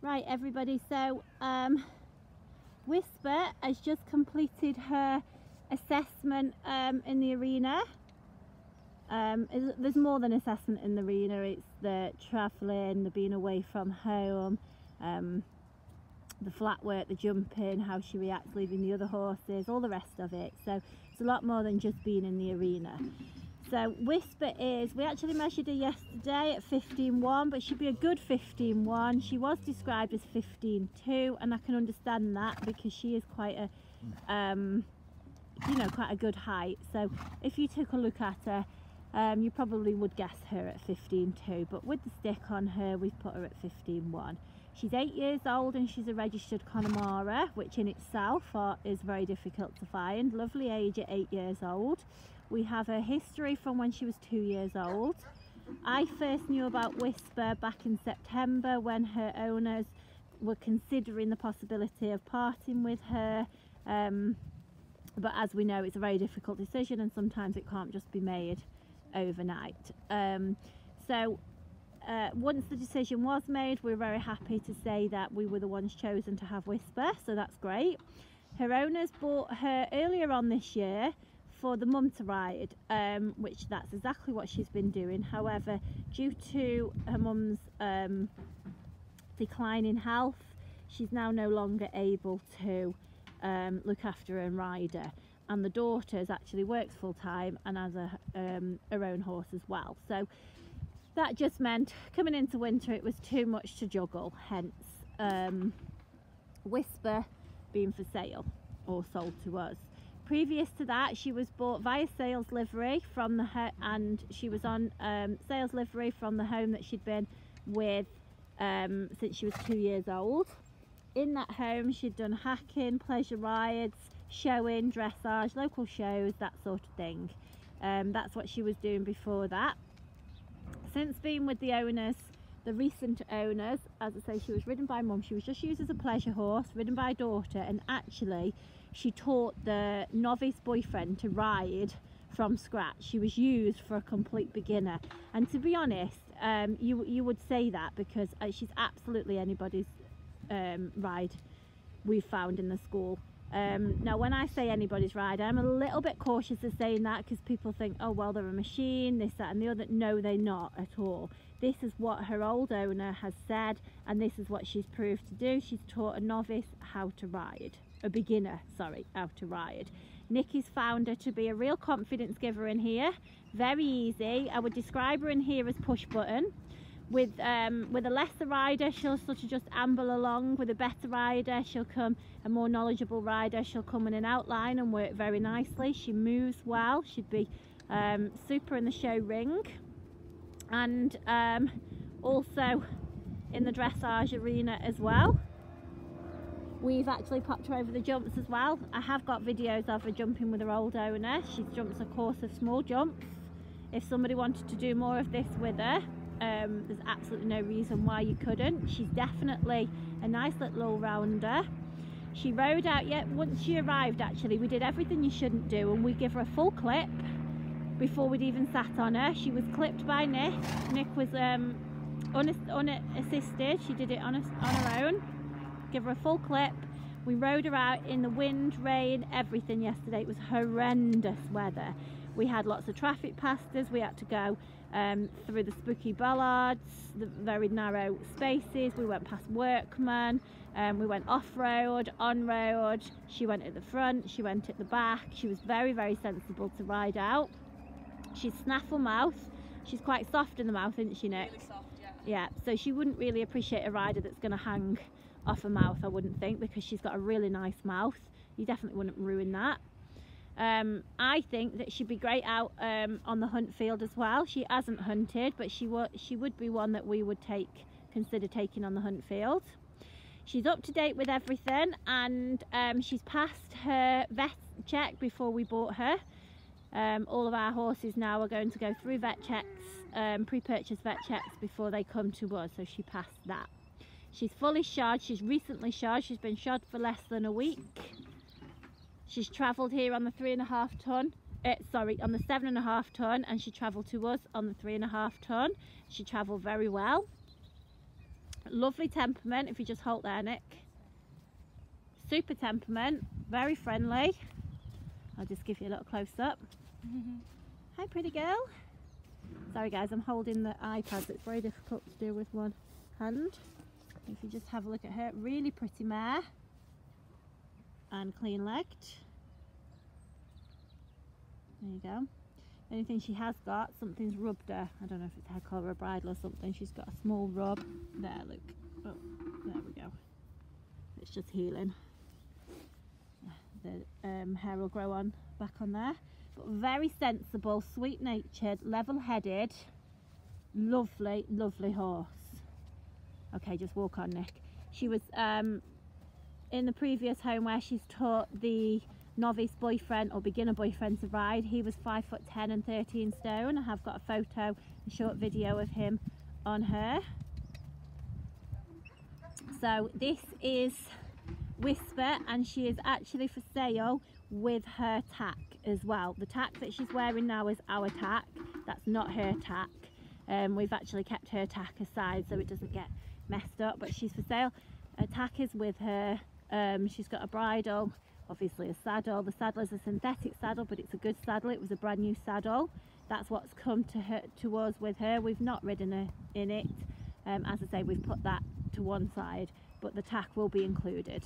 Right everybody, so Whisper has just completed her assessment in the arena. There's more than assessment in the arena, it's the travelling, the being away from home, the flat work, the jumping, how she reacts leaving the other horses, all the rest of it. So it's a lot more than just being in the arena. So Whisper is, we actually measured her yesterday at 15.1, but she'd be a good 15.1. She was described as 15.2, and I can understand that because she is quite a, you know, quite a good height. So if you took a look at her, you probably would guess her at 15.2, but with the stick on her, we've put her at 15.1. She's 8 years old and she's a registered Connemara, which in itself is very difficult to find. Lovely age at 8 years old. We have her history from when she was 2 years old. I first knew about Whisper back in September when her owners were considering the possibility of parting with her. But as we know, it's a very difficult decision and sometimes it can't just be made overnight. Once the decision was made, we're very happy to say that we were the ones chosen to have Whisper, so that's great. Her owners bought her earlier on this year for the mum to ride, which that's exactly what she's been doing. However, due to her mum's decline in health, she's now no longer able to look after her and ride her, and the daughter actually works full-time and has her own horse as well. So that just meant coming into winter it was too much to juggle, hence Whisper being for sale or sold to us. Previous to that, she was bought via sales livery from the and she was on sales livery from the home that she'd been with since she was 2 years old. In that home she'd done hacking, pleasure rides, showing, dressage, local shows, that sort of thing. That's what she was doing before that. Since being with the owners, the recent owners, as I say, she was ridden by mum. She was just used as a pleasure horse, ridden by daughter, and actually she taught the novice boyfriend to ride from scratch. She was used for a complete beginner, and to be honest, you would say that because she's absolutely anybody's ride we've found in the school. Now when I say anybody's ride, I'm a little bit cautious of saying that because people think, oh well, they're a machine, this, that and the other. No, they're not at all. This is what her old owner has said, and this is what she's proved to do. She's taught a novice how to ride, a beginner, sorry, how to ride. Nikki's found her to be a real confidence giver in here, very easy. I would describe her in here as push button. With a lesser rider, she'll sort of just amble along. With a better rider, she'll come, a more knowledgeable rider, she'll come in an outline and work very nicely. She moves well. She'd be super in the show ring, and also in the dressage arena as well. We've actually popped her over the jumps as well. I have got videos of her jumping with her old owner. She jumps a course of small jumps. If somebody wanted to do more of this with her, there's absolutely no reason why you couldn't. She's definitely a nice little all-rounder. She rode out, yet once she arrived actually we did everything you shouldn't do, and we give her a full clip before we'd even sat on her. She was clipped by Nick. Nick was unassisted. She did it on her own. Give her a full clip. We rode her out in the wind, rain, everything yesterday. It was horrendous weather. We had lots of traffic past us. We had to go through the spooky bollards, the very narrow spaces. We went past workmen, we went off-road, on-road. She went at the front, she went at the back. She was very, very sensible to ride out. She's snaffle mouth. She's quite soft in the mouth, isn't she, Nick? Really soft, yeah. Yeah, so she wouldn't really appreciate a rider that's going to hang off her mouth, I wouldn't think, because she's got a really nice mouth. You definitely wouldn't ruin that. I think that she'd be great out on the hunt field as well. She hasn't hunted, but she would be one that we would consider taking on the hunt field. She's up to date with everything, and she's passed her vet check before we bought her. All of our horses now are going to go through vet checks, pre-purchase vet checks before they come to us, so she passed that. She's fully shod. She's recently shod. She's been shod for less than a week. She's travelled here on the 3.5 ton, on the 7.5 ton, and she travelled to us on the 3.5 ton. She travelled very well. Lovely temperament if you just hold there, Nick. Super temperament, very friendly. I'll just give you a little close up. Hi pretty girl. Sorry guys, I'm holding the iPad, so it's very difficult to do with one hand. If you just have a look at her, really pretty mare and clean legged. There you go. The only thing she has got, something's rubbed her. I don't know if it's hair collar or bridle or something. She's got a small rub. There, look. Oh, there we go. It's just healing. The hair will grow on back on there. But very sensible, sweet natured, level headed, lovely, lovely horse. Okay, just walk on, Nick. She was in the previous home where she's taught the novice boyfriend or beginner boyfriend to ride. He was 5'10" and 13 stone. I have got a photo, a short video of him on her. So this is Whisper, and she is actually for sale with her tack as well. The tack that she's wearing now is our tack. That's not her tack. We've actually kept her tack aside so it doesn't get messed up, but she's for sale. Her tack is with her. She's got a bridle, obviously a saddle. The saddle is a synthetic saddle, but it's a good saddle. It was a brand new saddle. That's what's come to us with her. We've not ridden her in it. As I say, we've put that to one side, but the tack will be included.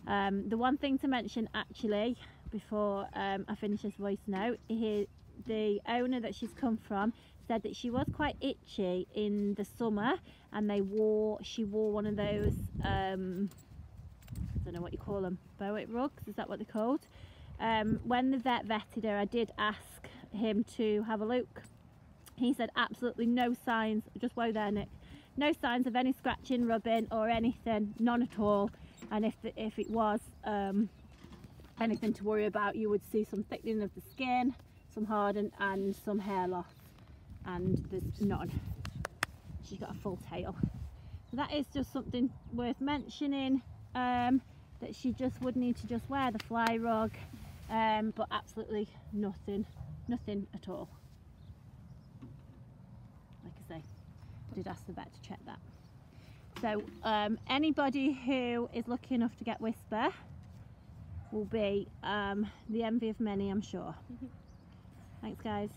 The one thing to mention actually before I finish this voice note, the owner that she's come from said that she was quite itchy in the summer, and she wore one of those I don't know what you call them, Bowick rugs, is that what they're called? When the vet vetted her, I did ask him to have a look. He said absolutely no signs, just whoa there Nick, no signs of any scratching, rubbing or anything, none at all. And if it was anything to worry about, you would see some thickening of the skin, some harden and some hair loss, and there's none. She's got a full tail. So that is just something worth mentioning, that she just would need to just wear the fly rug, but absolutely nothing at all. Like I say, I did ask the vet to check that. So anybody who is lucky enough to get Whisper will be the envy of many, I'm sure. Thanks guys.